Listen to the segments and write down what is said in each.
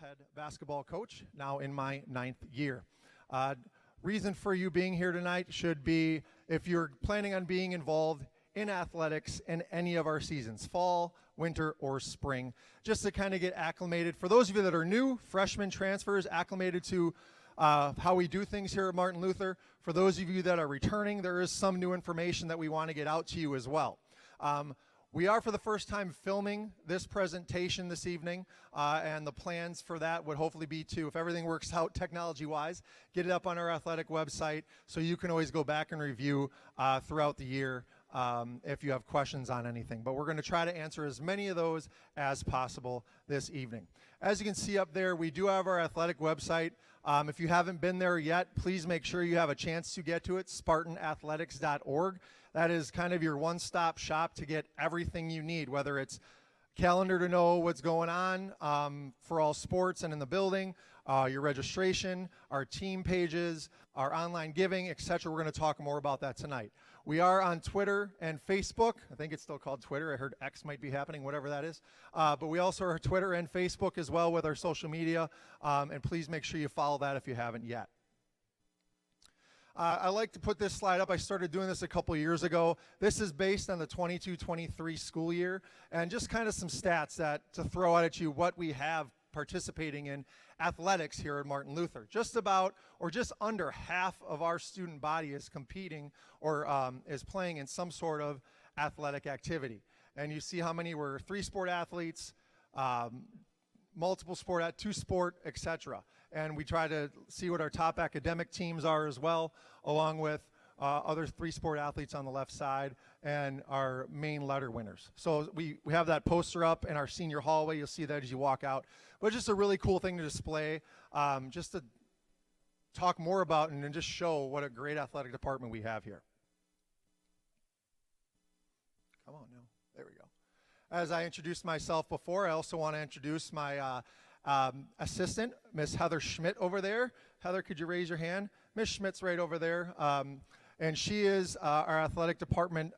head basketball coach, now in my 9th year. Reason for you being here tonight should be if you're planning on being involved in athletics in any of our seasons, fall, winter, or spring, just to kind of get acclimated. For those of you that are new, freshmen, transfers, acclimated to how we do things here at Martin Luther. For those of you that are returning, there is some new information that we want to get out to you as well. We are for the first time filming this presentation this evening, and the plans for that would hopefully be to, if everything works out technology-wise, get it up on our athletic website so you can always go back and review throughout the year if you have questions on anything. But we're going to try to answer as many of those as possible this evening. As you can see up there, we do have our athletic website. If you haven't been there yet, please make sure you have a chance to get to it, spartanathletics.org. That is kind of your one-stop shop to get everything you need, whether it's calendar to know what's going on for all sports and in the building, your registration, our team pages, our online giving, etc. We're going to talk more about that tonight. We are on Twitter and Facebook. I think it's still called Twitter. I heard X might be happening, whatever that is. But we also are Twitter and Facebook as well with our social media. And please make sure you follow that if you haven't yet. I like to put this slide up. I started doing this a couple years ago. This is based on the 22-23 school year, and just kind of some stats that to throw out at you what we have participating in athletics here at Martin Luther. Just about, or just under half of our student body is competing or is playing in some sort of athletic activity. And you see how many were 3-sport athletes, multiple sport, 2-sport, etc. And we try to see what our top academic teams are as well, along with other 3-sport athletes on the left side and our main letter winners. So we have that poster up in our senior hallway. You'll see that as you walk out. But just a really cool thing to display, just to talk more about and just show what a great athletic department we have here. Come on now. There we go. As I introduced myself before, I also want to introduce my assistant, Miss Heather Schmidt over there. Heather, could you raise your hand? Miss Schmidt's right over there. And she is our athletic department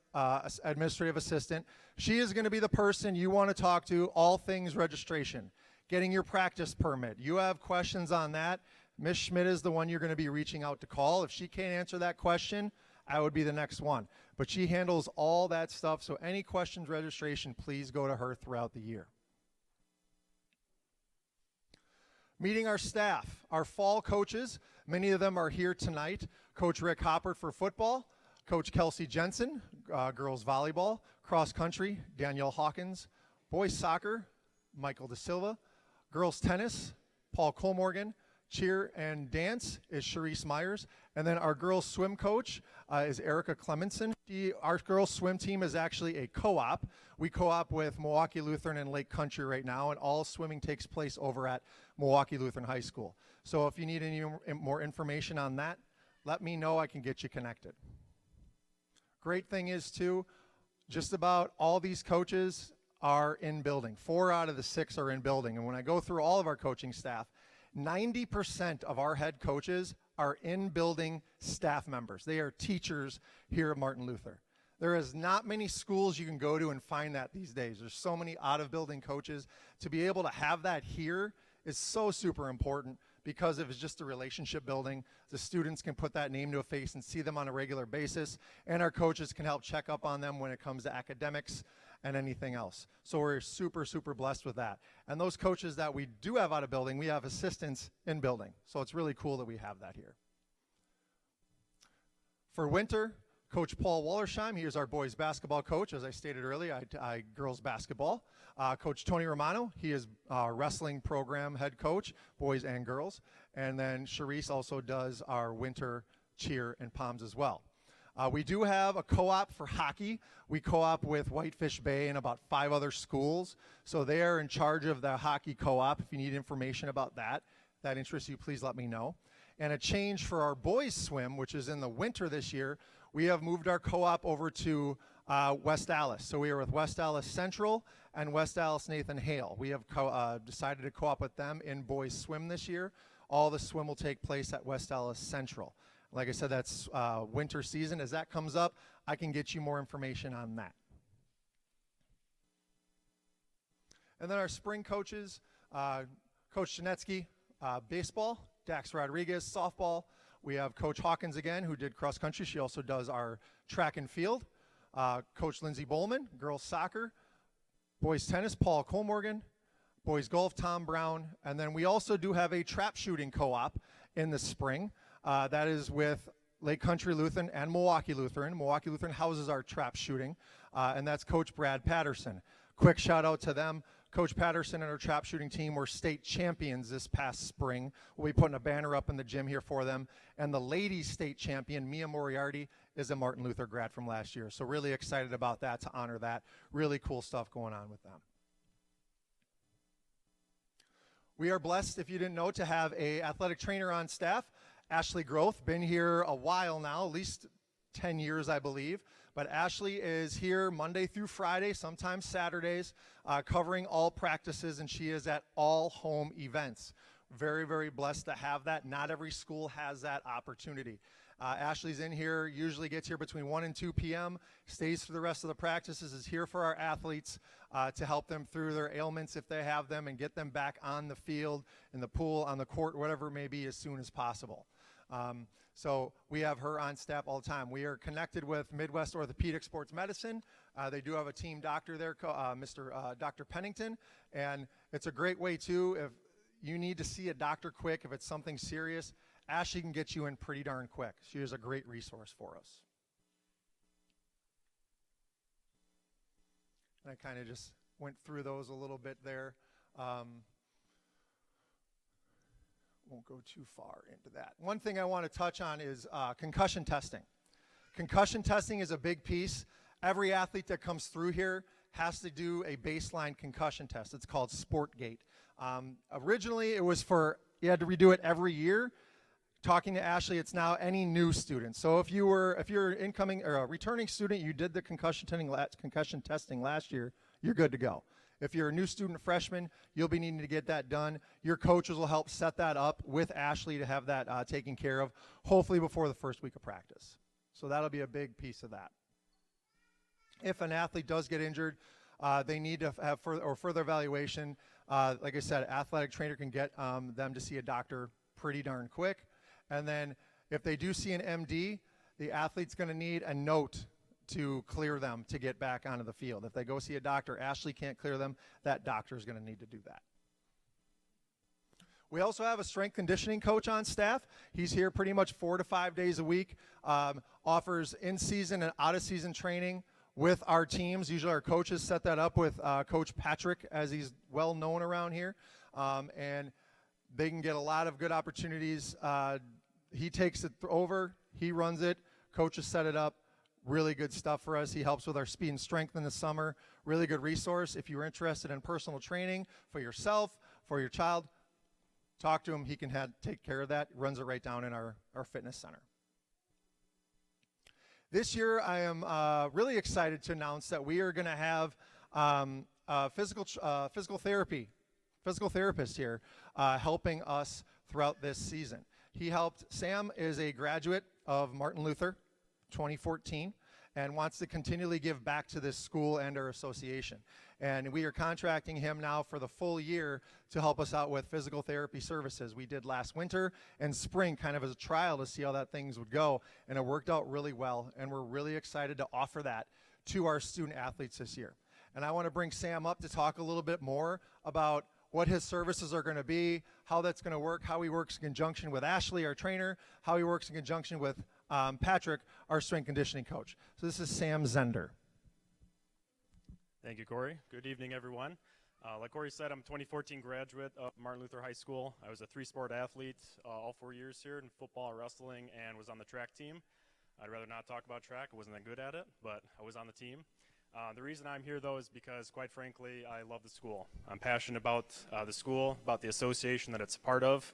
administrative assistant. She is going to be the person you want to talk to all things registration, getting your practice permit. You have questions on that, Miss Schmidt is the one you're going to be reaching out to call. If she can't answer that question, I would be the next one. But she handles all that stuff, so any questions registration, please go to her throughout the year. Meeting our staff, our fall coaches. Many of them are here tonight. Coach Rick Hoppert for football, Coach Kelsey Jensen, girls volleyball, cross country, Danielle Hawkins, boys soccer, Michael Da Silva, girls tennis, Paul Colmorgan, cheer and dance is Sharice Myers, and then our girls swim coach is Erica Clemenson. Our girls swim team is actually a co-op. We co-op with Milwaukee Lutheran and Lake Country right now, and all swimming takes place over at Milwaukee Lutheran High School. So if you need any more information on that, let me know. I can get you connected. Great thing is, too, just about all these coaches are in building. 4 out of the 6 are in building. And when I go through all of our coaching staff, 90% of our head coaches are in-building staff members. They are teachers here at Martin Luther. There is not many schools you can go to and find that these days. There's so many out-of-building coaches. To be able to have that here is so super important because if it's just a relationship building, the students can put that name to a face and see them on a regular basis, and our coaches can help check up on them when it comes to academics and anything else. So we're super, super blessed with that. And those coaches that we do have out of building, we have assistants in building. So it's really cool that we have that here. For winter, Coach Paul Wallersheim, he is our boys basketball coach. As I stated earlier, I girls basketball. Coach Tony Romano, he is our wrestling program head coach, boys and girls. And then Sharice also does our winter cheer and POMs as well. We do have a co-op for hockey. We co-op with Whitefish Bay and about 5 other schools. So they are in charge of the hockey co-op. If you need information about that, if that interests you, please let me know. And a change for our boys swim, which is in the winter this year, we have moved our co-op over to West Allis. So we are with West Allis Central and West Allis Nathan Hale. We have decided to co-op with them in boys swim this year. All the swim will take place at West Allis Central. Like I said, that's winter season. As that comes up, I can get you more information on that. And then our spring coaches, Coach Janetsky, baseball. Dax Rodriguez, softball. We have Coach Hawkins again, who did cross country. She also does our track and field. Coach Lindsay Bowman, girls soccer. Boys tennis, Paul Colmorgan. Boys golf, Tom Brown. And then we also do have a trap shooting co-op in the spring. That is with Lake Country Lutheran and Milwaukee Lutheran. Milwaukee Lutheran houses our trap shooting, and that's Coach Brad Patterson. Quick shout out to them. Coach Patterson and our trap shooting team were state champions this past spring. We'll be putting a banner up in the gym here for them. And the ladies state champion, Mia Moriarty, is a Martin Luther grad from last year. So really excited about that, to honor that. Really cool stuff going on with them. We are blessed, if you didn't know, to have an athletic trainer on staff, Ashley Groth. Been here a while now, at least 10 years, I believe. But Ashley is here Monday through Friday, sometimes Saturdays, covering all practices, and she is at all home events. Very, very blessed to have that. Not every school has that opportunity. Ashley's in here, usually gets here between 1 and 2 p.m., stays for the rest of the practices, is here for our athletes to help them through their ailments if they have them, and get them back on the field, in the pool, on the court, whatever it may be, as soon as possible. So we have her on staff all the time. We are connected with Midwest Orthopedic Sports Medicine. They do have a team doctor there, Dr. Pennington, and it's a great way too. If you need to see a doctor quick, if it's something serious, Ashley can get you in pretty darn quick. She is a great resource for us. And I kind of just went through those a little bit there. Won't go too far into that. One thing I want to touch on is concussion testing. Concussion testing is a big piece. Every athlete that comes through here has to do a baseline concussion test. It's called SportGate. Originally, it was you had to redo it every year. Talking to Ashley, it's now any new student. So if you're incoming or a returning student, you did the concussion testing last year, you're good to go. If you're a new student freshman, you'll be needing to get that done. Your coaches will help set that up with Ashley to have that taken care of, hopefully before the first week of practice. So that'll be a big piece of that. If an athlete does get injured, they need to have further evaluation. Like I said, athletic trainer can get them to see a doctor pretty darn quick. And then if they do see an MD, the athlete's going to need a note to clear them to get back onto the field. If they go see a doctor, Ashley can't clear them, that doctor is going to need to do that. We also have a strength conditioning coach on staff. He's here pretty much 4 to 5 days a week, offers in-season and out-of-season training with our teams. Usually our coaches set that up with Coach Patrick, as he's well known around here, and they can get a lot of good opportunities. He takes it over, he runs it, coaches set it up. Really good stuff for us. He helps with our speed and strength in the summer. Really good resource. If you're interested in personal training for yourself, for your child, talk to him. He can take care of that. Runs it right down in our fitness center. This year, I am really excited to announce that we are going to have physical therapist here helping us throughout this season. Sam is a graduate of Martin Luther 2014 and wants to continually give back to this school and our association. And we are contracting him now for the full year to help us out with physical therapy services. We did last winter and spring kind of as a trial to see how that things would go, and it worked out really well, and we're really excited to offer that to our student athletes this year. And I want to bring Sam up to talk a little bit more about what his services are going to be, how that's going to work, how he works in conjunction with Ashley, our trainer, how he works in conjunction with Patrick, our strength conditioning coach. So this is Sam Zender. Thank you, Corey. Good evening, everyone. Like Corey said, I'm a 2014 graduate of Martin Luther High School. I was a 3-sport athlete all 4 years here in football, wrestling, and was on the track team. I'd rather not talk about track. I wasn't that good at it, but I was on the team. The reason I'm here, though, is because, quite frankly, I love the school. I'm passionate about the school, about the association that it's a part of.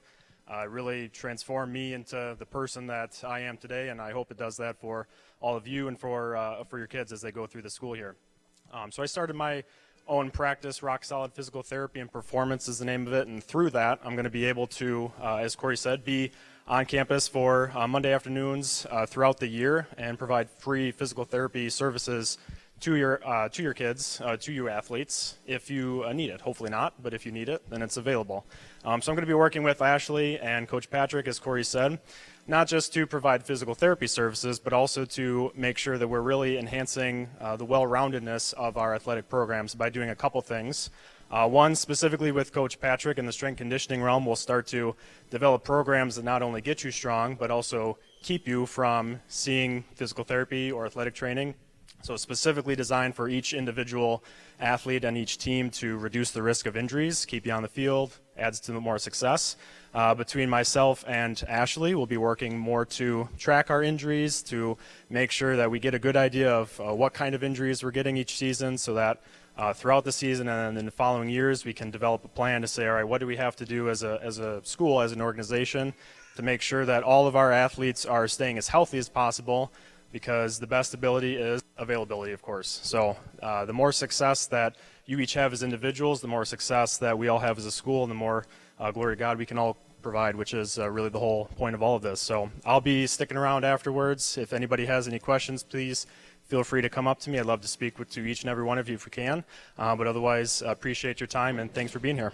It really transformed me into the person that I am today, and I hope it does that for all of you and for your kids as they go through the school here. So I started my own practice, Rock Solid Physical Therapy and Performance is the name of it, and through that I'm going to be able to, as Corey said, be on campus for Monday afternoons throughout the year and provide free physical therapy services to your kids, to you athletes, if you need it. Hopefully not, but if you need it, then it's available. So I'm going to be working with Ashley and Coach Patrick, as Corey said, not just to provide physical therapy services, but also to make sure that we're really enhancing the well-roundedness of our athletic programs by doing a couple things. One, specifically with Coach Patrick in the strength conditioning realm, we'll start to develop programs that not only get you strong, but also keep you from seeing physical therapy or athletic training. So specifically designed for each individual athlete and each team to reduce the risk of injuries, keep you on the field, adds to more success. Between myself and Ashley, we'll be working more to track our injuries, to make sure that we get a good idea of what kind of injuries we're getting each season, so that throughout the season and in the following years, we can develop a plan to say, all right, what do we have to do as a school, as an organization, to make sure that all of our athletes are staying as healthy as possible, because the best ability is availability, of course. So the more success that you each have as individuals, the more success that we all have as a school, and the more glory to God we can all provide, which is really the whole point of all of this. So I'll be sticking around afterwards. If anybody has any questions, please feel free to come up to me. I'd love to speak to each and every one of you if we can. But otherwise, appreciate your time, and thanks for being here.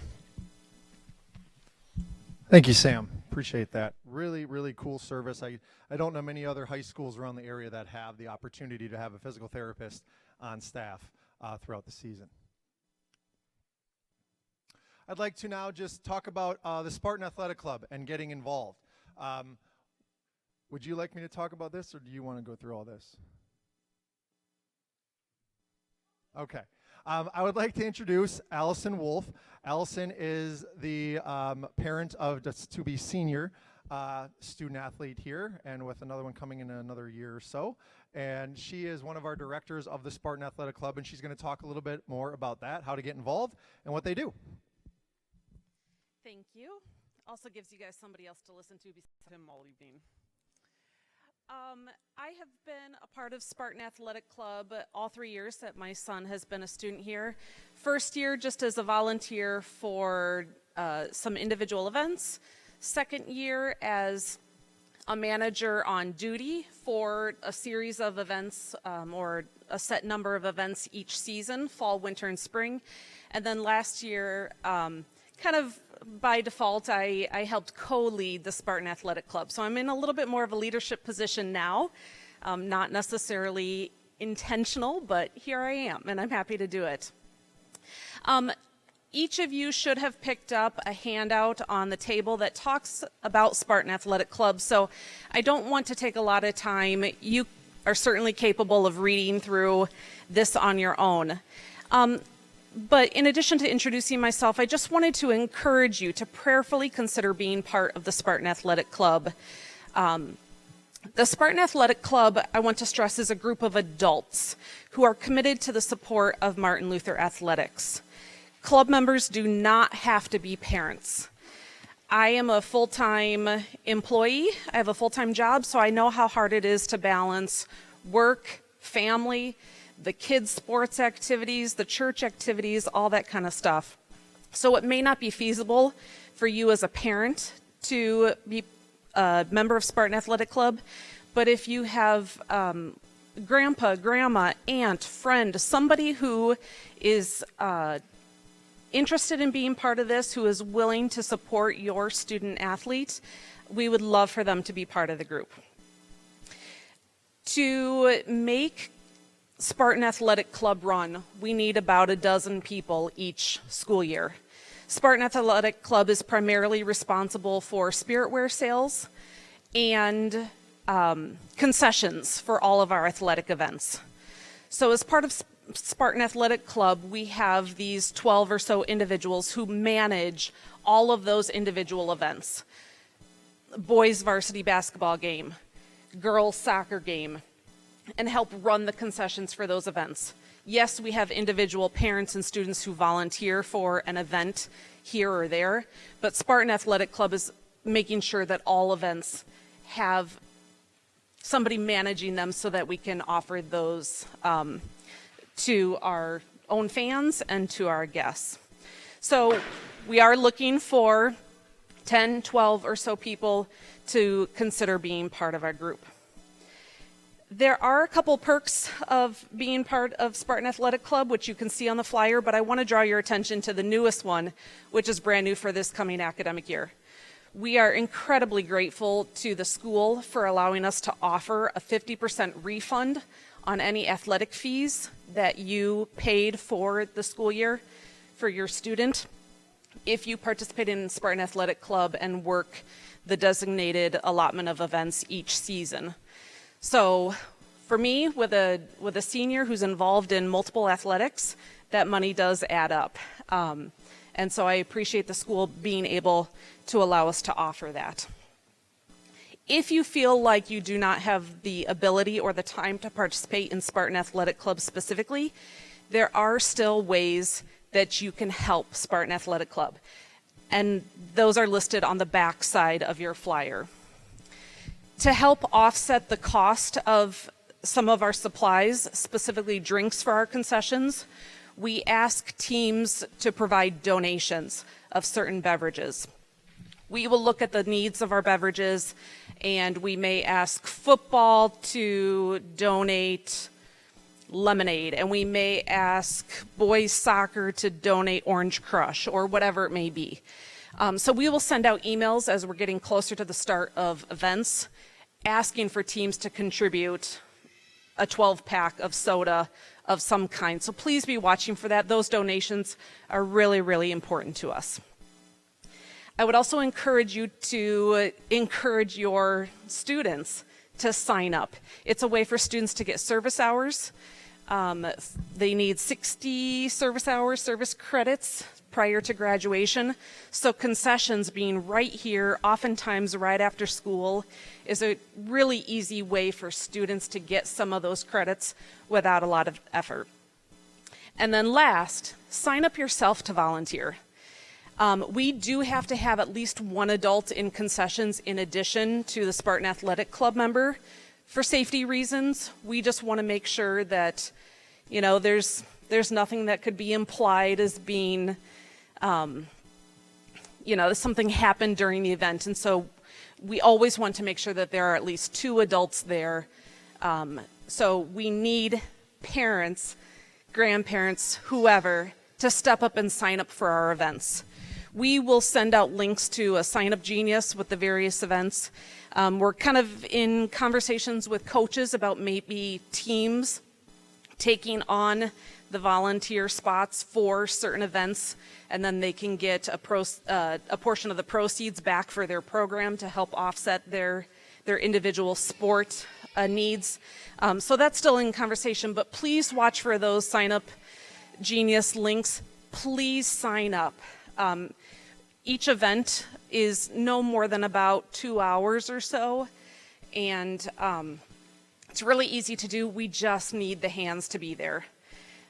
Thank you, Sam. Appreciate that. Really, really cool service. I don't know many other high schools around the area that have the opportunity to have a physical therapist on staff throughout the season. I'd like to now just talk about the Spartan Athletic Club and getting involved. Would you like me to talk about this, or do you want to go through all this? Okay. I would like to introduce Allison Wolf. Allison is the parent of the to-be senior student athlete here, and with another one coming in another year or so. And she is one of our directors of the Spartan Athletic Club, and she's going to talk a little bit more about that, how to get involved, and what they do. Thank you. Also gives you guys somebody else to listen to besides him all evening. I have been a part of Spartan Athletic Club all 3 years that my son has been a student here. First year just as a volunteer for some individual events. Second year as a manager on duty for a series of events or a set number of events each season, fall, winter, and spring. And then last year, kind of by default, I helped co-lead the Spartan Athletic Club. So I'm in a little bit more of a leadership position now, not necessarily intentional, but here I am, and I'm happy to do it. Each of you should have picked up a handout on the table that talks about Spartan Athletic Club, so I don't want to take a lot of time. You are certainly capable of reading through this on your own. But in addition to introducing myself, I just wanted to encourage you to prayerfully consider being part of the Spartan Athletic Club. The Spartan Athletic Club, I want to stress, is a group of adults who are committed to the support of Martin Luther athletics. Club members do not have to be parents. I am a full-time employee. I have a full-time job, so I know how hard it is to balance work, family, the kids' sports activities, the church activities, all that kind of stuff. So it may not be feasible for you as a parent to be a member of Spartan Athletic Club, but if you have grandpa, grandma, aunt, friend, somebody who is interested in being part of this, who is willing to support your student athlete, we would love for them to be part of the group. To make Spartan Athletic Club run, we need about a dozen people each school year. Spartan Athletic Club is primarily responsible for spiritware sales and concessions for all of our athletic events. So as part of Spartan Athletic Club, we have these 12 or so individuals who manage all of those individual events. Boys varsity basketball game, girls soccer game, and help run the concessions for those events. Yes, we have individual parents and students who volunteer for an event here or there, but Spartan Athletic Club is making sure that all events have somebody managing them so that we can offer those to our own fans and to our guests. So we are looking for 10, 12 or so people to consider being part of our group. There are a couple perks of being part of Spartan Athletic Club, which you can see on the flyer, but I want to draw your attention to the newest one, which is brand new for this coming academic year. We are incredibly grateful to the school for allowing us to offer a 50% refund on any athletic fees that you paid for the school year for your student if you participate in Spartan Athletic Club and work the designated allotment of events each season. So for me, with a senior who's involved in multiple athletics, that money does add up. And so I appreciate the school being able to allow us to offer that. If you feel like you do not have the ability or the time to participate in Spartan Athletic Club specifically, there are still ways that you can help Spartan Athletic Club. And those are listed on the back side of your flyer. To help offset the cost of some of our supplies, specifically drinks for our concessions, we ask teams to provide donations of certain beverages. We will look at the needs of our beverages, and we may ask football to donate lemonade, and we may ask boys soccer to donate Orange Crush, or whatever it may be. So we will send out emails as we're getting closer to the start of events, asking for teams to contribute a 12-pack of soda of some kind. So please be watching for that. Those donations are really, really important to us. I would also encourage you to encourage your students to sign up. It's a way for students to get service hours. They need 60 service hours, service credits prior to graduation. So concessions being right here, oftentimes right after school, is a really easy way for students to get some of those credits without a lot of effort. And then last, sign up yourself to volunteer. We do have to have at least one adult in concessions in addition to the Spartan Athletic Club member. For safety reasons, we just want to make sure that, you know, there's nothing that could be implied as being, something happened during the event. And so we always want to make sure that there are at least two adults there. So we need parents, grandparents, whoever, to step up and sign up for our events. We will send out links to a sign-up genius with the various events. We're kind of in conversations with coaches about maybe teams taking on the volunteer spots for certain events, and then they can get a portion of the proceeds back for their program to help offset their individual sport needs. So that's still in conversation, but please watch for those sign-up genius links. Please sign up. Each event is no more than about 2 hours or so, and it's really easy to do. We just need the hands to be there.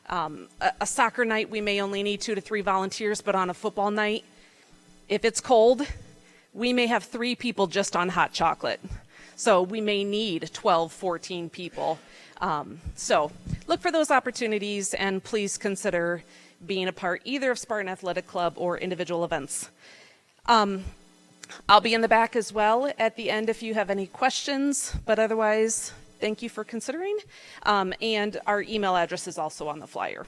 A soccer night, we may only need 2 to 3 volunteers, but on a football night, if it's cold, we may have 3 people just on hot chocolate. So we may need 12, 14 people. So look for those opportunities, and please consider being a part either of Spartan Athletic Club or individual events. I'll be in the back as well at the end if you have any questions, but otherwise, thank you for considering. And our email address is also on the flyer.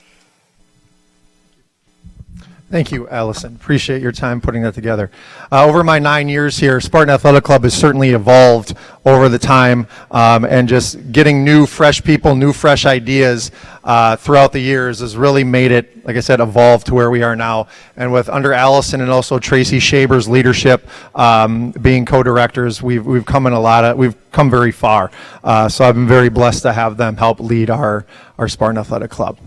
Thank you, Allison. Appreciate your time putting that together. Over my 9 years here, Spartan Athletic Club has certainly evolved over the time, and just getting new, fresh people, new, fresh ideas throughout the years has really made it, like I said, evolve to where we are now. And with under Allison and also Tracy Shaber's leadership, being co-directors, we've come very far. So I've been very blessed to have them help lead our Spartan Athletic Club.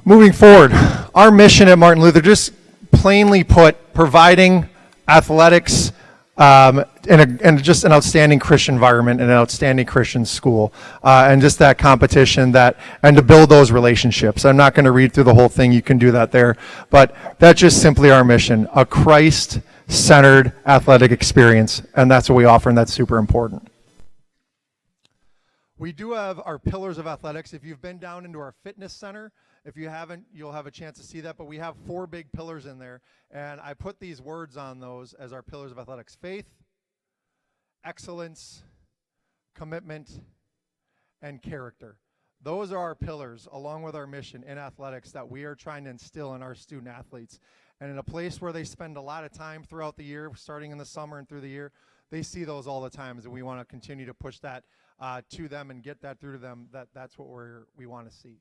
Moving forward, our mission at Martin Luther, just plainly put, providing athletics and just an outstanding Christian environment and an outstanding Christian school, and just that competition and to build those relationships. I'm not going to read through the whole thing. You can do that there. But that's just simply our mission, a Christ-centered athletic experience, and that's what we offer, and that's super important. We do have our pillars of athletics. If you've been down into our fitness center, if you haven't, you'll have a chance to see that. But we have 4 big pillars in there, and I put these words on those as our pillars of athletics: faith, excellence, commitment, and character. Those are our pillars, along with our mission in athletics, that we are trying to instill in our student athletes. And in a place where they spend a lot of time throughout the year, starting in the summer and through the year, they see those all the time, and we want to continue to push that to them and get that through to them. That's what we want to see.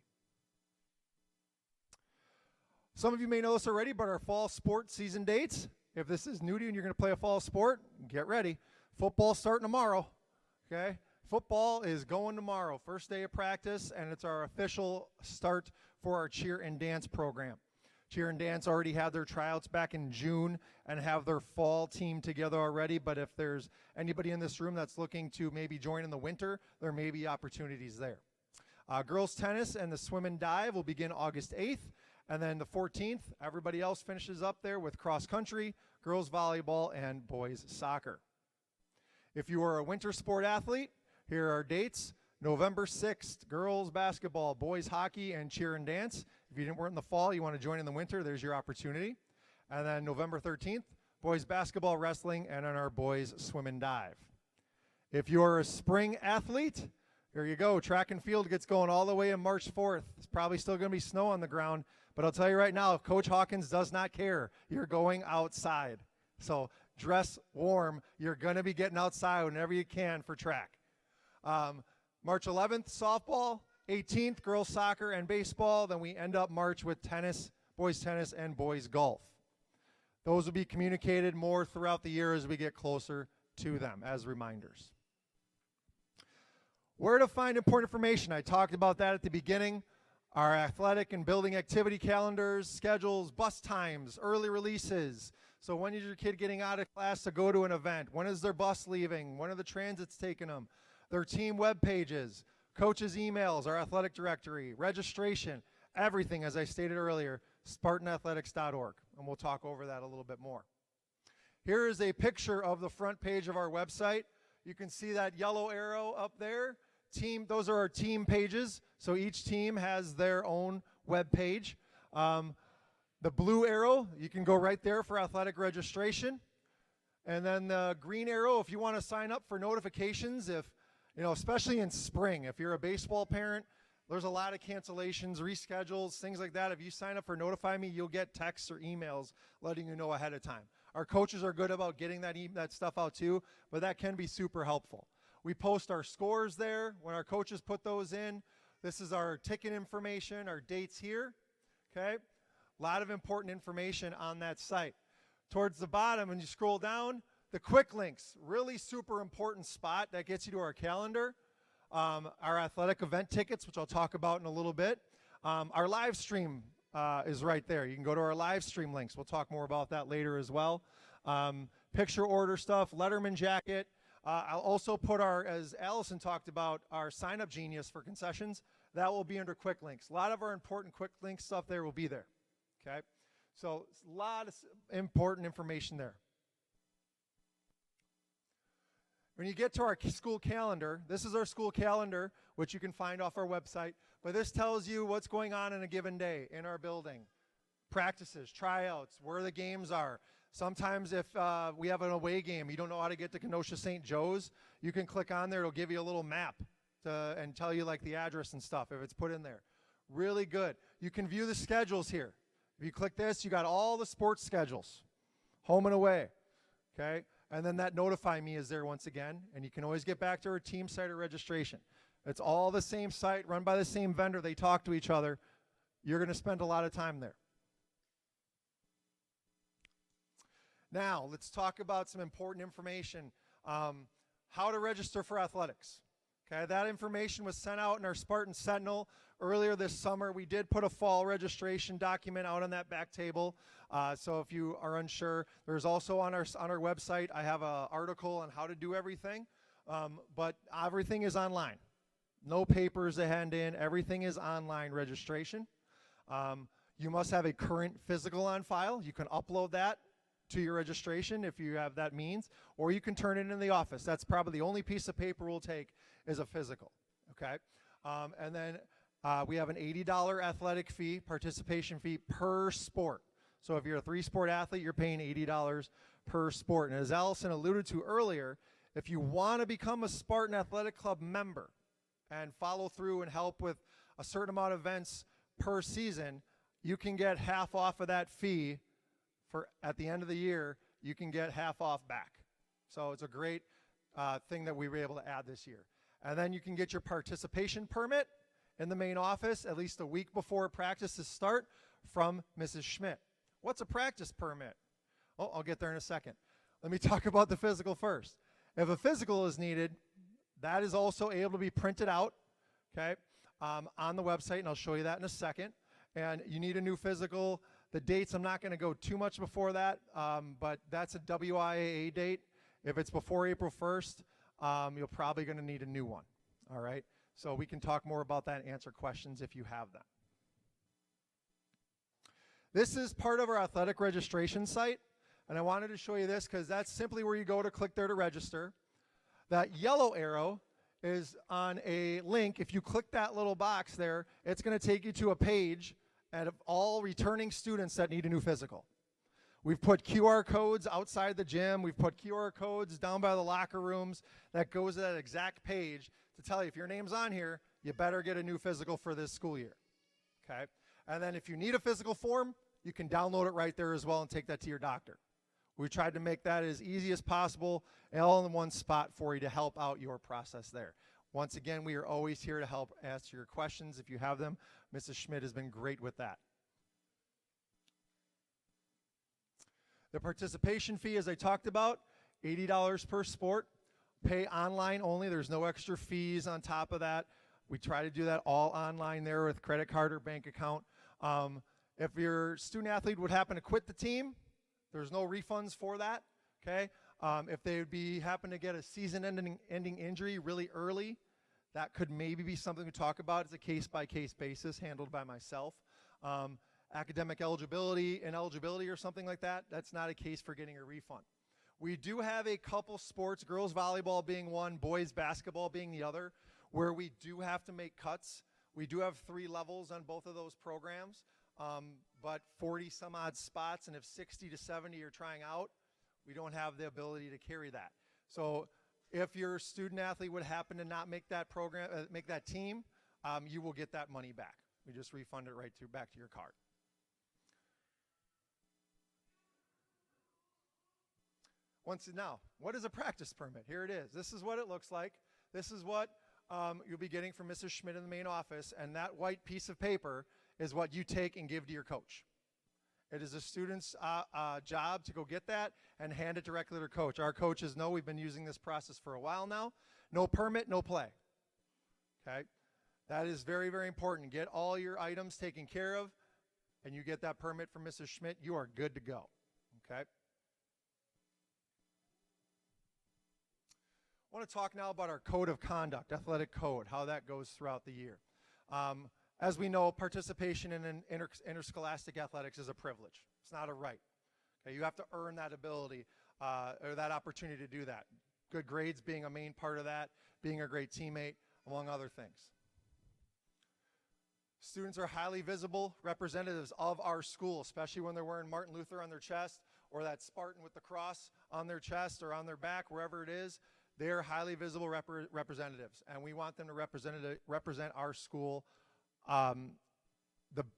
Some of you may know this already, but our fall sport season dates, if this is new to you and you're going to play a fall sport, get ready. Football's starting tomorrow, okay? Football is going tomorrow, first day of practice, and it's our official start for our cheer and dance program. Cheer and dance already had their tryouts back in June and have their fall team together already, but if there's anybody in this room that's looking to maybe join in the winter, there may be opportunities there. Girls tennis and the swim and dive will begin August 8th, and then the 14th, everybody else finishes up there with cross country, girls volleyball, and boys soccer. If you are a winter sport athlete, here are our dates. November 6th, girls basketball, boys hockey, and cheer and dance. If you weren't in the fall, you want to join in the winter, there's your opportunity. And then November 13th, boys basketball, wrestling, and then our boys swim and dive. If you're a spring athlete, here you go. Track and field gets going all the way in March 4th. It's probably still going to be snow on the ground, but I'll tell you right now, Coach Hawkins does not care. You're going outside. So dress warm. You're going to be getting outside whenever you can for track. March 11th, softball. 18th, girls soccer and baseball. Then we end up March with tennis, boys tennis, and boys golf. Those will be communicated more throughout the year as we get closer to them as reminders. Where to find important information. I talked about that at the beginning. Our athletic and building activity calendars, schedules, bus times, early releases. So when is your kid getting out of class to go to an event? When is their bus leaving? When are the transits taking them? Their team web pages, coaches' emails, our athletic directory, registration, everything, as I stated earlier, SpartanAthletics.org. And we'll talk over that a little bit more. Here is a picture of the front page of our website. You can see that yellow arrow up there. Those are our team pages. So each team has their own web page. The blue arrow, you can go right there for athletic registration. And then the green arrow, if you want to sign up for notifications, especially in spring, if you're a baseball parent, there's a lot of cancellations, reschedules, things like that. If you sign up for Notify Me, you'll get texts or emails letting you know ahead of time. Our coaches are good about getting that stuff out too, but that can be super helpful. We post our scores there when our coaches put those in. This is our ticket information, our dates here, okay? A lot of important information on that site. Towards the bottom, when you scroll down, the quick links, really super important spot that gets you to our calendar. Our athletic event tickets, which I'll talk about in a little bit. Our live stream is right there. You can go to our live stream links. We'll talk more about that later as well. Picture order stuff, Letterman jacket. I'll also put as Allison talked about, our sign-up genius for concessions. That will be under quick links. A lot of our important quick link stuff there will be there. Okay? So a lot of important information there. When you get to our school calendar, this is our school calendar, which you can find off our website, but this tells you what's going on in a given day in our building. Practices, tryouts, where the games are. Sometimes if we have an away game, you don't know how to get to Kenosha St. Joe's, you can click on there, it'll give you a little map and tell you like the address and stuff if it's put in there. Really good. You can view the schedules here. If you click this, you got all the sports schedules, home and away, okay? And then that Notify Me is there once again, and you can always get back to our team site or registration. It's all the same site, run by the same vendor. They talk to each other. You're going to spend a lot of time there. Now, let's talk about some important information. How to register for athletics. Okay, that information was sent out in our Spartan Sentinel earlier this summer. We did put a fall registration document out on that back table. So if you are unsure, there's also on our website, I have an article on how to do everything. But everything is online. No papers to hand in. Everything is online registration. You must have a current physical on file. You can upload that to your registration if you have that means, or you can turn it in the office. That's probably the only piece of paper we'll take is a physical, okay? And then we have an $80 athletic fee, participation fee per sport. So if you're a 3-sport athlete, you're paying $80 per sport. And as Allison alluded to earlier, If you want to become a Spartan Athletic Club member and follow through and help with a certain amount of events per season, you can get half off of that fee for at the end of the year. You can get half off back. So it's a great thing that we were able to add this year. And then you can get your participation permit in the main office at least a week before practices start from Mrs. Schmidt. What's a practice permit? Oh, I'll get there in a second. Let me talk about the physical first. If a physical is needed, that is also able to be printed out, okay, on the website, and I'll show you that in a second. And you need a new physical. The dates, I'm not going to go too much before that, but that's a WIAA date. If it's before April 1st, you're probably going to need a new one, all right? So we can talk more about that and answer questions if you have them. This is part of our athletic registration site, and I wanted to show you this because that's simply where you go to click there to register. That yellow arrow is on a link. If you click that little box there, it's going to take you to a page of all returning students that need a new physical. We've put QR codes outside the gym. We've put QR codes down by the locker rooms that goes to that exact page to tell you if your name's on here, you better get a new physical for this school year, okay? And then if you need a physical form, you can download it right there as well and take that to your doctor. We tried to make that as easy as possible and all in one spot for you to help out your process there. Once again, we are always here to help answer your questions if you have them. Mrs. Schmidt has been great with that. The participation fee, as I talked about, $80 per sport. Pay online only. There's no extra fees on top of that. We try to do that all online there with credit card or bank account. If your student athlete would happen to quit the team, there's no refunds for that, okay? If they would happen to get a season-ending injury really early, that could maybe be something to talk about. It's a case-by-case basis handled by myself. Academic eligibility, ineligibility or something like that, that's not a case for getting a refund. We do have a couple sports, girls volleyball being one, boys basketball being the other, where we do have to make cuts. We do have 3 levels on both of those programs, but 40 some odd spots, and if 60 to 70 are trying out, we don't have the ability to carry that. So if your student athlete would happen to not make that program, make that team, you will get that money back. We just refund it right back to your card. Now, what is a practice permit? Here it is. This is what it looks like. This is what you'll be getting from Mrs. Schmidt in the main office, and that white piece of paper is what you take and give to your coach. It is a student's job to go get that and hand it directly to their coach. Our coaches know we've been using this process for a while now. No permit, no play. Okay? That is very, very important. Get all your items taken care of, and you get that permit from Mrs. Schmidt, you are good to go. Okay? I want to talk now about our code of conduct, athletic code, how that goes throughout the year. As we know, participation in interscholastic athletics is a privilege. It's not a right. Okay, you have to earn that ability or that opportunity to do that. Good grades being a main part of that, being a great teammate, among other things. Students are highly visible representatives of our school, especially when they're wearing Martin Luther on their chest or that Spartan with the cross on their chest or on their back, wherever it is. They're highly visible representatives, and we want them to represent our school to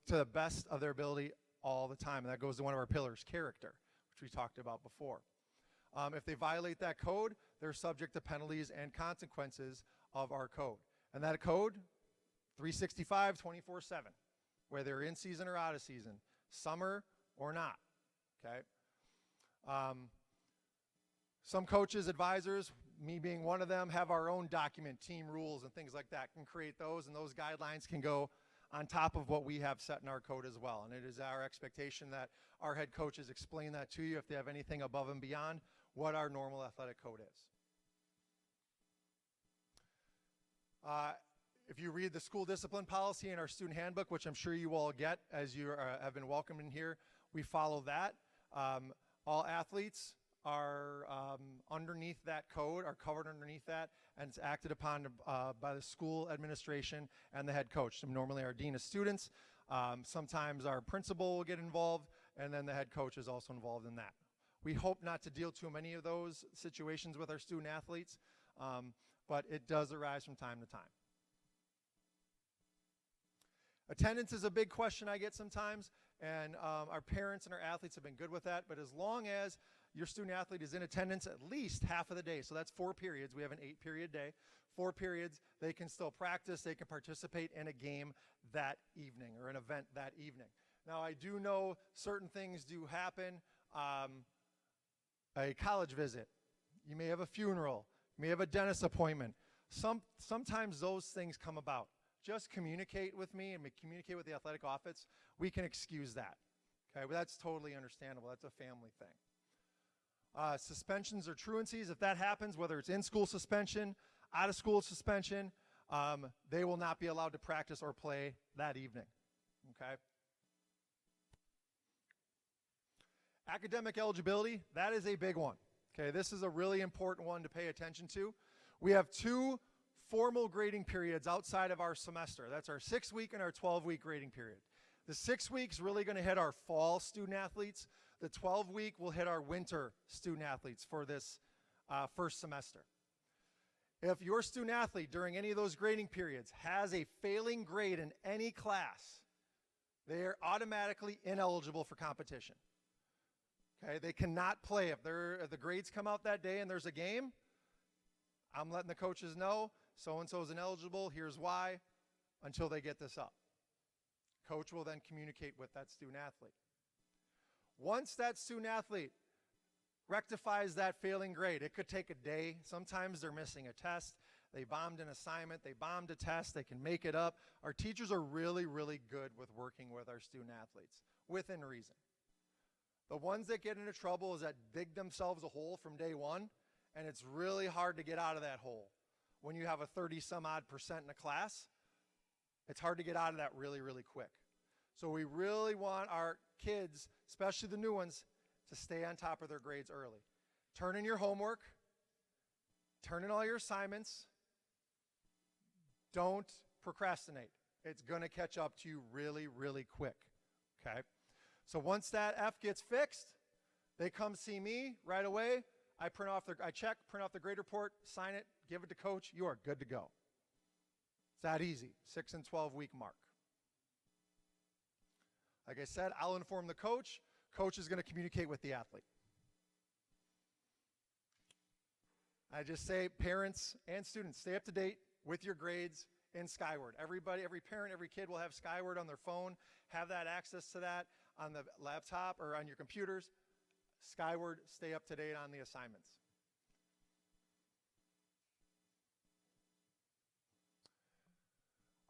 the best of their ability all the time. And that goes to one of our pillars, character, which we talked about before. If they violate that code, they're subject to penalties and consequences of our code. And that code, 365, 24/7, whether they're in season or out of season, summer or not, okay? Some coaches, advisors, me being one of them, have our own document, team rules and things like that, can create those, and those guidelines can go on top of what we have set in our code as well. And it is our expectation that our head coaches explain that to you if they have anything above and beyond what our normal athletic code is. If you read the school discipline policy in our student handbook, which I'm sure you all get as you have been welcomed in here, we follow that. All athletes are underneath that code, are covered underneath that, and it's acted upon by the school administration and the head coach. So normally our dean of students, sometimes our principal will get involved, and then the head coach is also involved in that. We hope not to deal too many of those situations with our student athletes, but it does arise from time to time. Attendance is a big question I get sometimes, and our parents and our athletes have been good with that, but as long as your student athlete is in attendance at least half of the day, so that's 4 periods, we have an 8-period day, 4 periods, they can still practice, they can participate in a game that evening or an event that evening. Now I do know certain things do happen, a college visit, you may have a funeral, you may have a dentist appointment. Sometimes those things come about. Just communicate with me and communicate with the athletic office. We can excuse that. Okay, well, that's totally understandable. That's a family thing. Suspensions or truancies, if that happens, whether it's in-school suspension, out-of-school suspension, they will not be allowed to practice or play that evening. Okay. Academic eligibility, that is a big one. Okay, this is a really important one to pay attention to. We have 2 formal grading periods outside of our semester. That's our 6-week and our 12-week grading period. The 6 weeks really going to hit our fall student athletes. The 12-week will hit our winter student athletes for this first semester. If your student athlete during any of those grading periods has a failing grade in any class, they are automatically ineligible for competition. Okay, they cannot play. If the grades come out that day and there's a game, I'm letting the coaches know, so-and-so is ineligible, here's why, until they get this up. Coach will then communicate with that student athlete. Once that student athlete rectifies that failing grade, it could take a day. Sometimes they're missing a test. They bombed an assignment. They bombed a test. They can make it up. Our teachers are really, really good with working with our student athletes, within reason. The ones that get into trouble is that dig themselves a hole from day one, and it's really hard to get out of that hole. When you have a 30-some-odd% in a class, it's hard to get out of that really, really quick. So we really want our kids, especially the new ones, to stay on top of their grades early. Turn in your homework. Turn in all your assignments. Don't procrastinate. It's going to catch up to you really, really quick. Okay? So once that F gets fixed, they come see me right away. I print off the grade report, sign it, give it to coach. You are good to go. It's that easy. 6 and 12-week mark. Like I said, I'll inform the coach. Coach is going to communicate with the athlete. I just say parents and students, stay up to date with your grades in Skyward. Everybody, every parent, every kid will have Skyward on their phone. Have that access to that on the laptop or on your computers. Skyward, stay up to date on the assignments.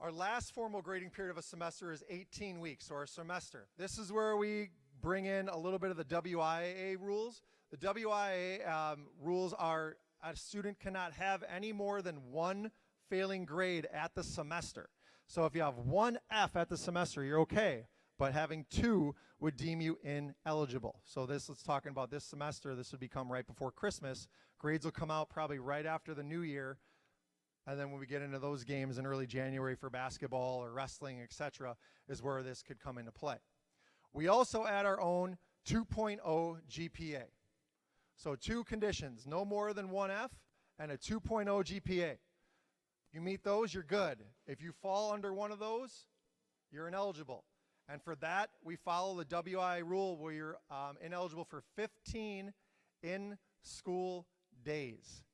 Our last formal grading period of a semester is 18 weeks, so our semester. This is where we bring in a little bit of the WIAA rules. The WIAA rules are a student cannot have any more than 1 failing grade at the semester. So if you have 1 F at the semester, you're okay. But having 2 would deem you ineligible. So let's talking about this semester. This would become right before Christmas. Grades will come out probably right after the new year. And then when we get into those games in early January for basketball or wrestling, etc., is where this could come into play. We also add our own 2.0 GPA. So 2 conditions, no more than 1 F and a 2.0 GPA. You meet those, you're good. If you fall under one of those, you're ineligible. And for that, we follow the WI rule where you're ineligible for 15 in-school days.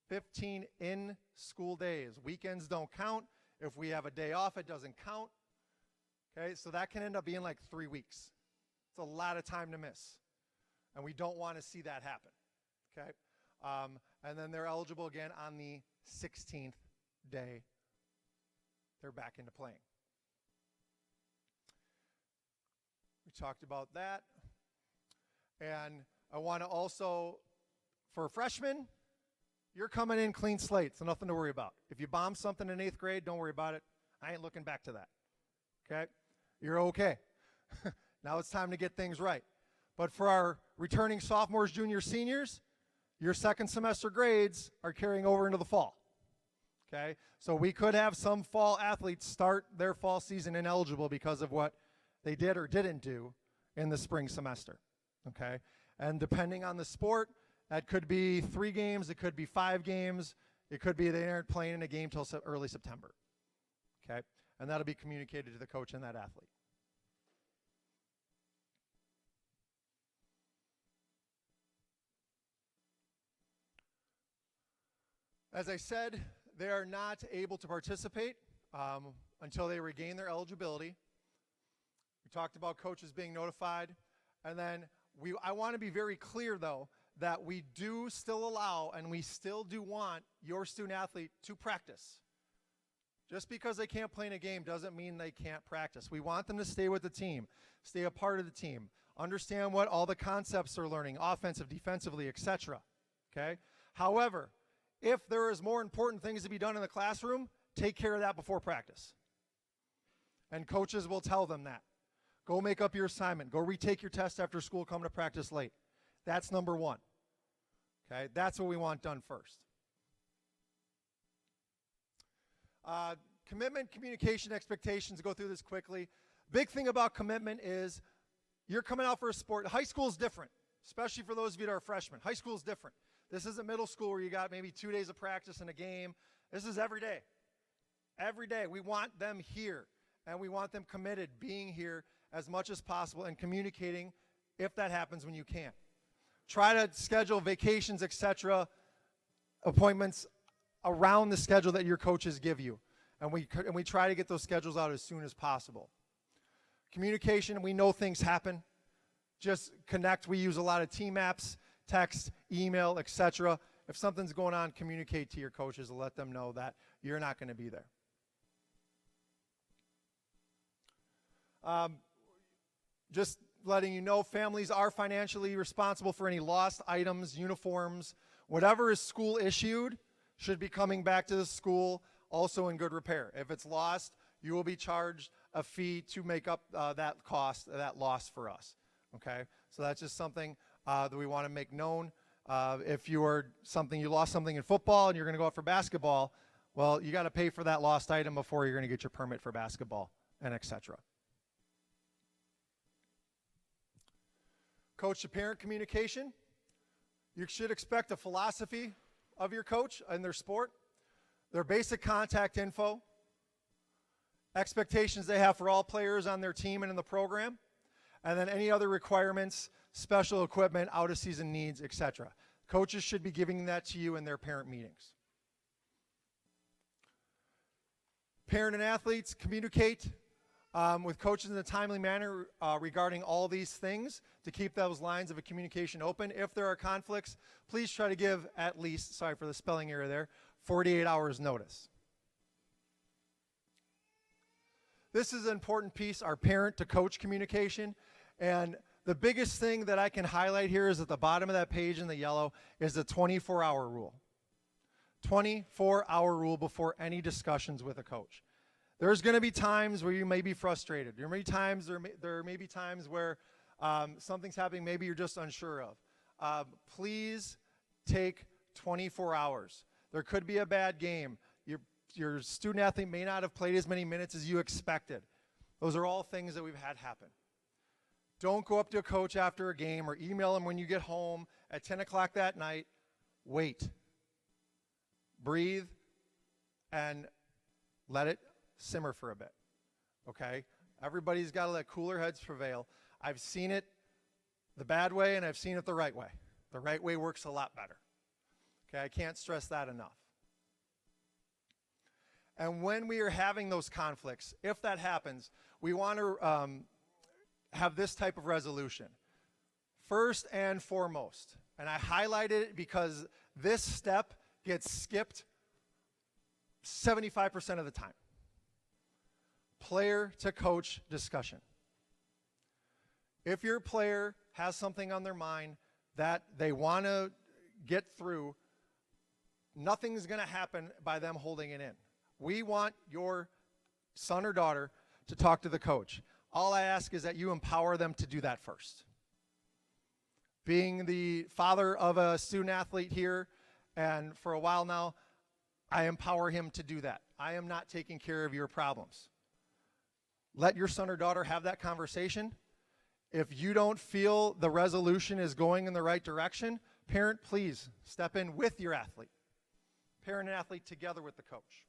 15 in-school days. Weekends don't count. If we have a day off, it doesn't count. Okay, so that can end up being like 3 weeks. It's a lot of time to miss. And we don't want to see that happen. Okay? And then they're eligible again on the 16th day. They're back into playing. We talked about that. And I want to also, for freshmen, you're coming in clean slate, so nothing to worry about. If you bomb something in 8th grade, don't worry about it. I ain't looking back to that. Okay? You're okay. Now it's time to get things right. But for our returning sophomores, juniors, seniors, your second semester grades are carrying over into the fall. Okay? So we could have some fall athletes start their fall season ineligible because of what they did or didn't do in the spring semester. Okay? And depending on the sport, that could be 3 games, it could be 5 games, it could be they aren't playing in a game till early September. Okay? And that'll be communicated to the coach and that athlete. As I said, they are not able to participate until they regain their eligibility. We talked about coaches being notified. And then I want to be very clear, though, that we do still allow and we still do want your student athlete to practice. Just because they can't play in a game doesn't mean they can't practice. We want them to stay with the team, stay a part of the team, understand what all the concepts they're learning, offensive, defensively, etc. Okay? However, if there is more important things to be done in the classroom, take care of that before practice. And coaches will tell them that. Go make up your assignment. Go retake your test after school, come to practice late. That's number one. Okay? That's what we want done first. Commitment, communication, expectations. Go through this quickly. Big thing about commitment is you're coming out for a sport. High school is different, especially for those of you that are freshmen. High school is different. This isn't middle school where you got maybe 2 days of practice and a game. This is every day. Every day. We want them here, and we want them committed, being here as much as possible and communicating if that happens when you can. Try to schedule vacations, etc., appointments around the schedule that your coaches give you. And we try to get those schedules out as soon as possible. Communication, we know things happen. Just connect. We use a lot of team apps, text, email, etc. If something's going on, communicate to your coaches and let them know that you're not going to be there. Just letting you know, families are financially responsible for any lost items, uniforms, whatever is school issued should be coming back to the school also in good repair. If it's lost, you will be charged a fee to make up that cost, that loss for us. Okay? So that's just something that we want to make known. If you lost something in football and you're going to go out for basketball, well, you got to pay for that lost item before you're going to get your permit for basketball, and etc. Coach to parent communication. You should expect a philosophy of your coach and their sport, their basic contact info, expectations they have for all players on their team and in the program, and then any other requirements, special equipment, out-of-season needs, etc. Coaches should be giving that to you in their parent meetings. Parent and athletes communicate with coaches in a timely manner regarding all these things to keep those lines of communication open. If there are conflicts, please try to give at least, sorry for the spelling error there, 48 hours notice. This is an important piece, our parent to coach communication. And the biggest thing that I can highlight here is at the bottom of that page in the yellow is the 24-hour rule. 24-hour rule before any discussions with a coach. There's going to be times where you may be frustrated. There may be times where something's happening maybe you're just unsure of. Please take 24 hours. There could be a bad game. Your student athlete may not have played as many minutes as you expected. Those are all things that we've had happen. Don't go up to a coach after a game or email him when you get home at 10 o'clock that night. Wait. Breathe and let it simmer for a bit. Okay? Everybody's got to let cooler heads prevail. I've seen it the bad way and I've seen it the right way. The right way works a lot better. Okay? I can't stress that enough. And when we are having those conflicts, if that happens, we want to have this type of resolution. First and foremost, and I highlighted it because this step gets skipped 75% of the time. Player to coach discussion. If your player has something on their mind that they want to get through, nothing's going to happen by them holding it in. We want your son or daughter to talk to the coach. All I ask is that you empower them to do that first. Being the father of a student athlete here, and for a while now, I empower him to do that. I am not taking care of your problems. Let your son or daughter have that conversation. If you don't feel the resolution is going in the right direction, parent, please step in with your athlete. Parent and athlete together with the coach.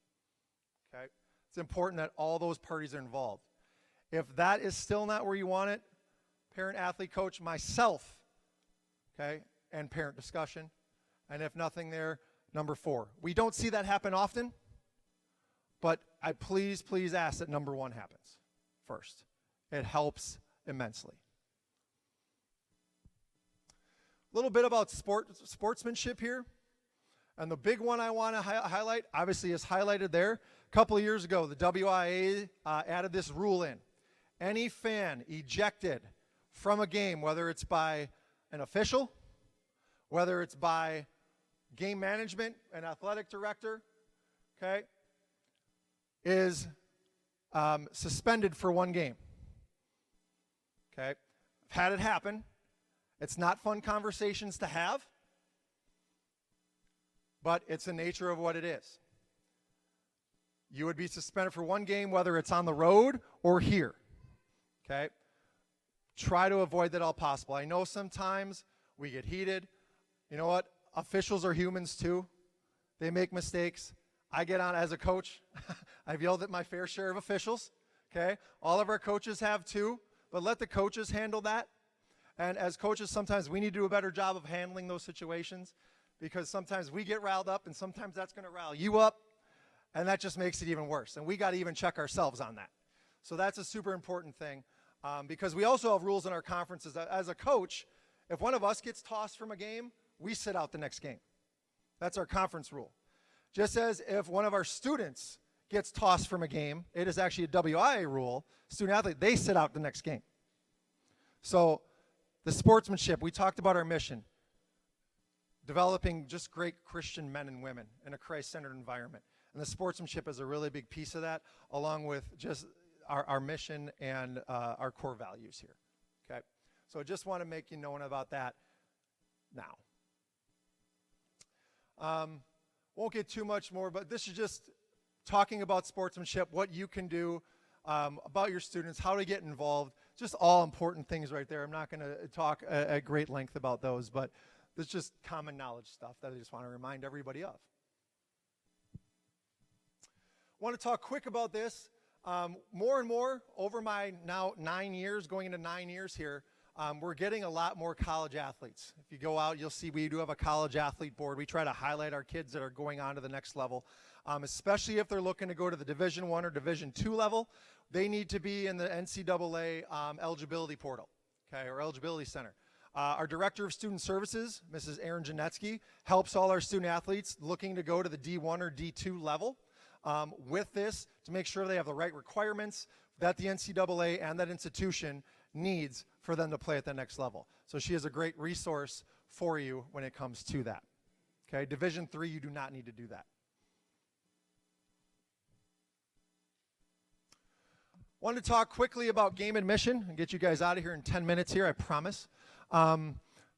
Okay? It's important that all those parties are involved. If that is still not where you want it, parent, athlete, coach, myself, okay, and parent discussion. And if nothing there, number 4. We don't see that happen often, but I please ask that number 1 happens first. It helps immensely. A little bit about sportsmanship here. And the big one I want to highlight, obviously, is highlighted there. A couple of years ago, the WIA added this rule in. Any fan ejected from a game, whether it's by an official, whether it's by game management, an athletic director, okay, is suspended for 1 game. Okay? I've had it happen. It's not fun conversations to have, but it's the nature of what it is. You would be suspended for 1 game, whether it's on the road or here. Okay? Try to avoid that all possible. I know sometimes we get heated. You know what? Officials are humans too. They make mistakes. I get on as a coach. I've yelled at my fair share of officials. Okay? All of our coaches have too, but let the coaches handle that. And as coaches, sometimes we need to do a better job of handling those situations, because sometimes we get riled up and sometimes that's going to rile you up, and that just makes it even worse. And we got to even check ourselves on that. So that's a super important thing, because we also have rules in our conferences. As a coach, if one of us gets tossed from a game, we sit out the next game. That's our conference rule. Just as if one of our students gets tossed from a game, it is actually a WIA rule, student athlete, they sit out the next game. So the sportsmanship, we talked about our mission, developing just great Christian men and women in a Christ-centered environment. And the sportsmanship is a really big piece of that, along with just our mission and our core values here. Okay? So I just want to make you know about that now. Won't get too much more, but this is just talking about sportsmanship, what you can do, about your students, how to get involved, just all important things right there. I'm not going to talk at great length about those, but there's just common knowledge stuff that I just want to remind everybody of. Want to talk quick about this. More and more, over my now 9 years, going into 9 years here, we're getting a lot more college athletes. If you go out, you'll see we do have a college athlete board. We try to highlight our kids that are going on to the next level, especially if they're looking to go to the Division I or Division II level. They need to be in the NCAA eligibility portal, okay, or eligibility center. Our Director of Student Services, Mrs. Erin Janetsky, helps all our student athletes looking to go to the D1 or D2 level with this to make sure they have the right requirements that the NCAA and that institution needs for them to play at the next level. So she is a great resource for you when it comes to that. Okay, Division III, you do not need to do that. Wanted to talk quickly about game admission and get you guys out of here in 10 minutes here, I promise.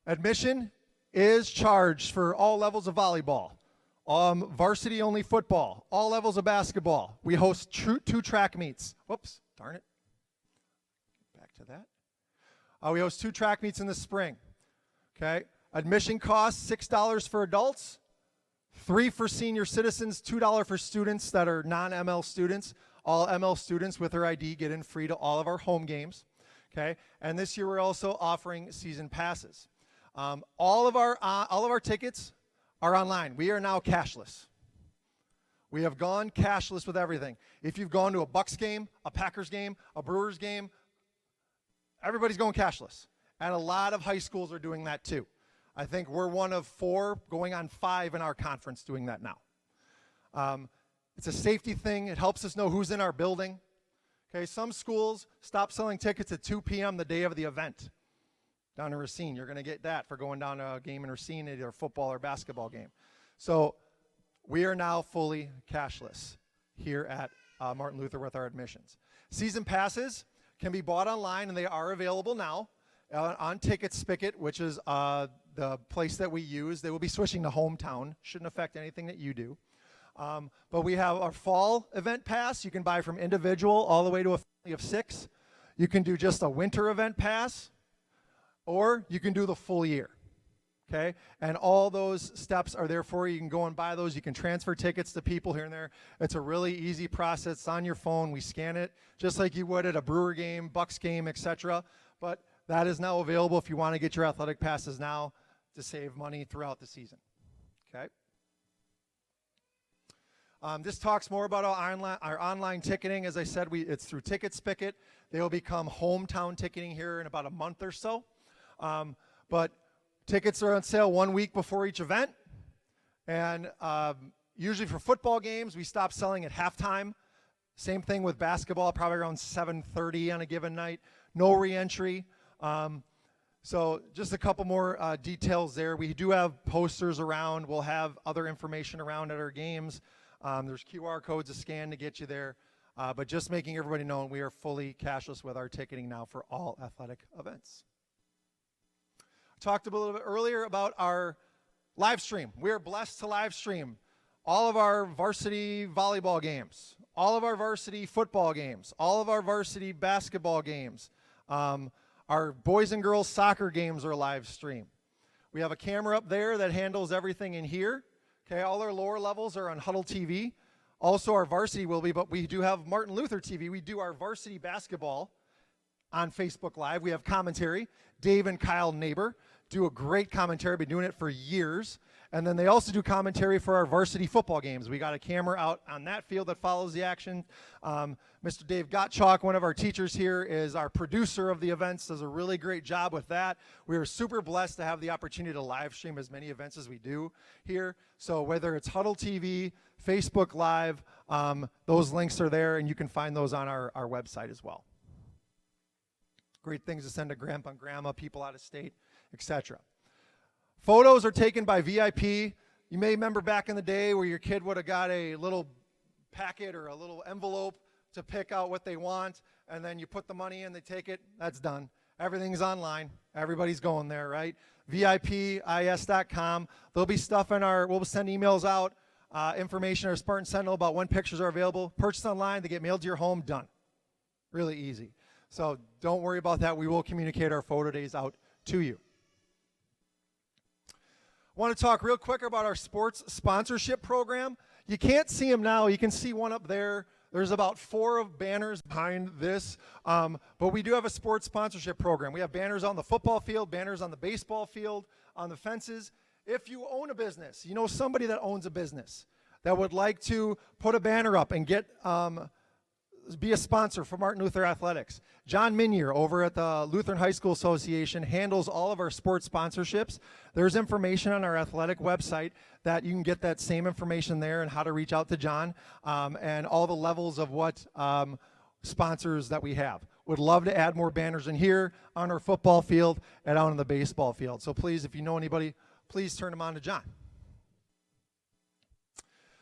Admission is charged for all levels of volleyball, varsity only football, all levels of basketball. We host 2 track meets. Whoops, darn it. Back to that. We host 2 track meets in the spring. Okay. Admission costs $6 for adults, $3 for senior citizens, $2 for students that are non-ML students. All ML students with their ID get in free to all of our home games. Okay. And this year we're also offering season passes. All of our tickets are online. We are now cashless. We have gone cashless with everything. If you've gone to a Bucks game, a Packers game, a Brewers game, everybody's going cashless. And a lot of high schools are doing that too. I think we're one of 4 going on 5 in our conference doing that now. It's a safety thing. It helps us know who's in our building. Okay, some schools stop selling tickets at 2 p.m. the day of the event. Down in Racine, you're going to get that for going down to a game in Racine, either a football or basketball game. So we are now fully cashless here at Martin Luther with our admissions. Season passes can be bought online, and they are available now on Ticket Spigot, which is the place that we use. They will be switching to Hometown. Shouldn't affect anything that you do. But we have our fall event pass. You can buy from individual all the way to a family of 6. You can do just a winter event pass, or you can do the full year. Okay, and all those steps are there for you. You can go and buy those. You can transfer tickets to people here and there. It's a really easy process. It's on your phone. We scan it just like you would at a Brewer game, Bucks game, etc. But that is now available if you want to get your athletic passes now to save money throughout the season. Okay. This talks more about our online ticketing. As I said, it's through Ticket Spicket. They will become hometown ticketing here in about a month or so. But tickets are on sale 1 week before each event. And usually for football games, we stop selling at halftime. Same thing with basketball, probably around 7:30 on a given night. No re-entry. So just a couple more details there. We do have posters around. We'll have other information around at our games. There's QR codes to scan to get you there. But just making everybody know we are fully cashless with our ticketing now for all athletic events. Talked a little bit earlier about our live stream. We are blessed to live stream all of our varsity volleyball games, all of our varsity football games, all of our varsity basketball games. Our boys and girls soccer games are live stream. We have a camera up there that handles everything in here. Okay, all our lower levels are on Huddle TV. Also our varsity will be, but we do have Martin Luther TV. We do our varsity basketball on Facebook Live. We have commentary. Dave and Kyle Neighbor do a great commentary. Been doing it for years. And then they also do commentary for our varsity football games. We got a camera out on that field that follows the action. Mr. Dave Gottschalk, one of our teachers here, is our producer of the events, does a really great job with that. We are super blessed to have the opportunity to live stream as many events as we do here. So whether it's Huddle TV, Facebook Live, those links are there, and you can find those on our website as well. Great things to send to grandpa and grandma, people out of state, etc. Photos are taken by VIP. You may remember back in the day where your kid would have got a little packet or a little envelope to pick out what they want, and then you put the money in, they take it, that's done. Everything's online. Everybody's going there, right? VIPIS.com. There'll be stuff in we'll send emails out, information in our Spartan Sentinel about when pictures are available. Purchase online, they get mailed to your home, done. Really easy. So don't worry about that. We will communicate our photo days out to you. I want to talk real quick about our sports sponsorship program. You can't see them now. You can see one up there. There's about 4 banners behind this, but we do have a sports sponsorship program. We have banners on the football field, banners on the baseball field, on the fences. If you own a business, you know somebody that owns a business that would like to put a banner up and get be a sponsor for Martin Luther Athletics. John Minier over at the Lutheran High School Association handles all of our sports sponsorships. There's information on our athletic website that you can get that same information there and how to reach out to John and all the levels of what sponsors that we have. Would love to add more banners in here, on our football field, and out on the baseball field. So please, if you know anybody, please turn them on to John.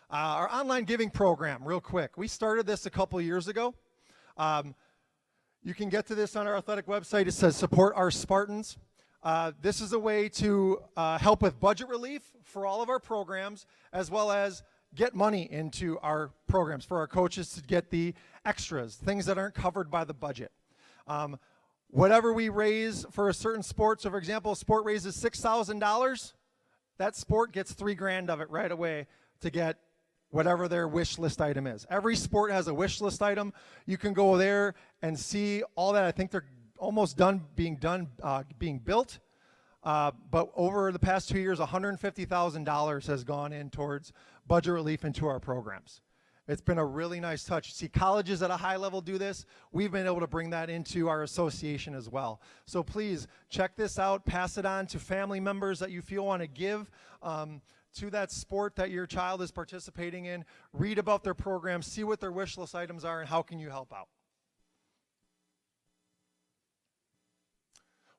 Our online giving program, real quick. We started this a couple years ago. You can get to this on our athletic website. It says support our Spartans. This is a way to help with budget relief for all of our programs, as well as get money into our programs for our coaches to get the extras, things that aren't covered by the budget. Whatever we raise for a certain sport, so for example, a sport raises $6,000, that sport gets $3,000 of it right away to get whatever their wish list item is. Every sport has a wish list item. You can go there and see all that. I think they're almost done being built. But over the past 2 years, $150,000 has gone in towards budget relief into our programs. It's been a really nice touch. You see colleges at a high level do this. We've been able to bring that into our association as well. So please check this out. Pass it on to family members that you feel want to give to that sport that your child is participating in. Read about their program, see what their wish list items are, and how can you help out.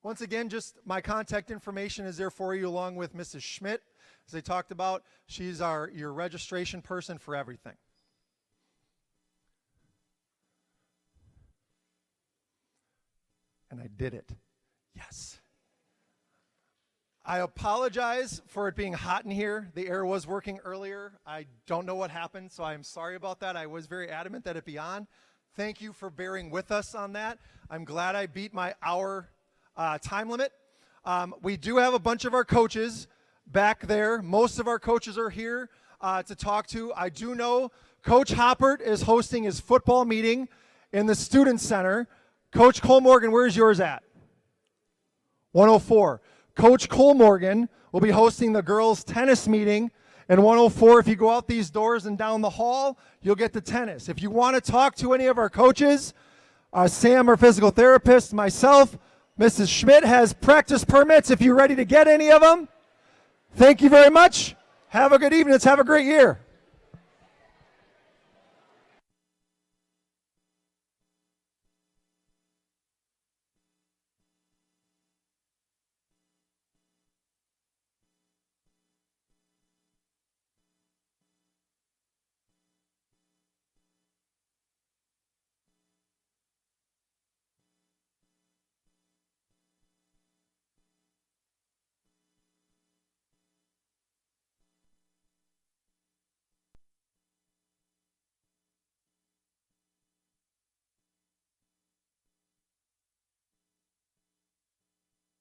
Once again, just my contact information is there for you, along with Mrs. Schmidt. As I talked about, she's your registration person for everything. And I did it. Yes. I apologize for it being hot in here. The air was working earlier. I don't know what happened, so I'm sorry about that. I was very adamant that it be on. Thank you for bearing with us on that. I'm glad I beat my hour time limit. We do have a bunch of our coaches back there. Most of our coaches are here to talk to. I do know Coach Hoppert is hosting his football meeting in the Student Center. Coach Cole Morgan, where's yours at? 104. Coach Cole Morgan will be hosting the girls' tennis meeting in 104. If you go out these doors and down the hall, you'll get to tennis. If you want to talk to any of our coaches, Sam, our physical therapist, myself, Mrs. Schmidt has practice permits if you're ready to get any of them. Thank you very much. Have a good evening. Let's have a great year.